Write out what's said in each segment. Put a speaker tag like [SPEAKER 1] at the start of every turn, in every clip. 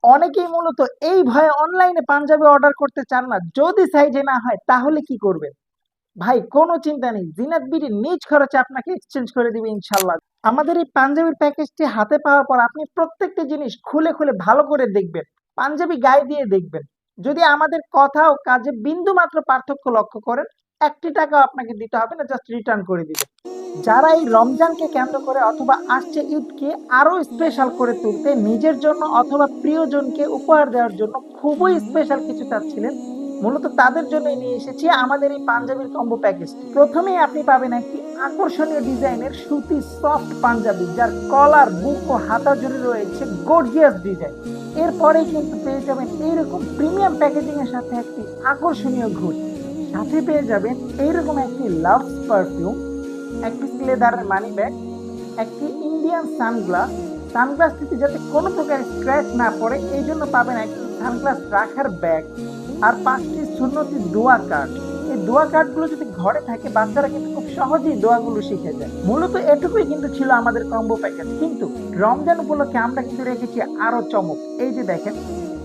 [SPEAKER 1] অনেকেই মূলত এই ভয়ে অনলাইনে পাঞ্জাবি অর্ডার করতে চান না। যদি সাইজে না হয় তাহলে কি করবেন? ভাই কোনো চিন্তা নেই। জিনাত বিডি নিজ খরচে আপনাকে এক্সচেঞ্জ করে দিবে ইনশাআল্লাহ। আমাদের এই পাঞ্জাবির প্যাকেজটি হাতে পাওয়ার পর আপনি প্রত্যেকটি জিনিস খুলে, খুলে ভালো করে দেখবেন। পাঞ্জাবি গায়ে দিয়ে দেখবেন। যদি আমাদের কথা ও কাজে বিন্দুমাত্র পার্থক্য লক্ষ্য করেন, ৳১ টি টাকাও আপনাকে দিতে হবে না, জাস্ট রিটার্ন করে দিবেন। যারা এই রমজানকে কেন্দ্র করে অথবা আসছে ঈদকে আরো স্পেশাল করে তুলতে নিজের জন্য অথবা প্রিয়জনকে উপহার দেওয়ার জন্য খুবই স্পেশাল কিছু চাচ্ছিলেন, মূলত তাদের জন্যই নিয়ে এসেছি আমাদের এই পাঞ্জাবির কম্বো প্যাকেজটি। প্রথমেই আপনি পাবেন একটি আকর্ষণীয় ডিজাইনের সুতি সফট পাঞ্জাবি, যার কলার, বুক ও হাতা জুড়ে রয়েছে গর্জিয়াস ডিজাইন। এরপরেই কিন্তু পেয়ে যাবেন এইরকম প্রিমিয়াম প্যাকেজিং এর সাথে একটি আকর্ষণীয় ঘড়ি। সাথে পেয়ে যাবেন এইরকম একটি লাভ পারফিউম, একটি লেদারের মানি ব্যাগ, একটি ইন্ডিয়ান সানগ্লাস। সানগ্লাসটিতে যাতে কোনো প্রকার স্ক্র্যাচ না পড়ে এই জন্য পাবেন একটি সানগ্লাস রাখার ব্যাগ, আর 5টি সুন্নতি দোয়া কার্ড। এই দোয়া কার্ডগুলো যদি ঘরে থাকে বাচ্চারা কিন্তু খুব সহজেই দোয়াগুলো শিখে যায়। মূলত এটুকুই কিন্তু ছিল আমাদের কম্বো প্যাকেজ, কিন্তু রমজান উপলক্ষে আমরা কিন্তু রেখেছি আরো চমক। এই যে দেখেন,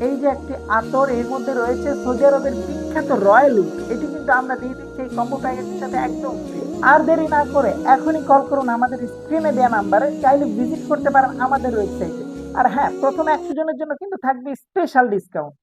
[SPEAKER 1] এই যে একটি আতর, এর মধ্যে রয়েছে সৌদি আরবের বিখ্যাত রয়্যাল উড। এটি কিন্তু আমরা দিয়ে দিচ্ছি এই কম্বো প্যাকেজের সাথে একদম ফ্রি। আর দেরি না করে এখনই কল করুন আমাদের স্ক্রিনে দেওয়া নাম্বারে, চাইলে ভিজিট করতে পারেন আমাদের ওয়েবসাইটে। আর হ্যাঁ, প্রথম 100 জনের জন্য কিন্তু থাকবে স্পেশাল ডিসকাউন্ট।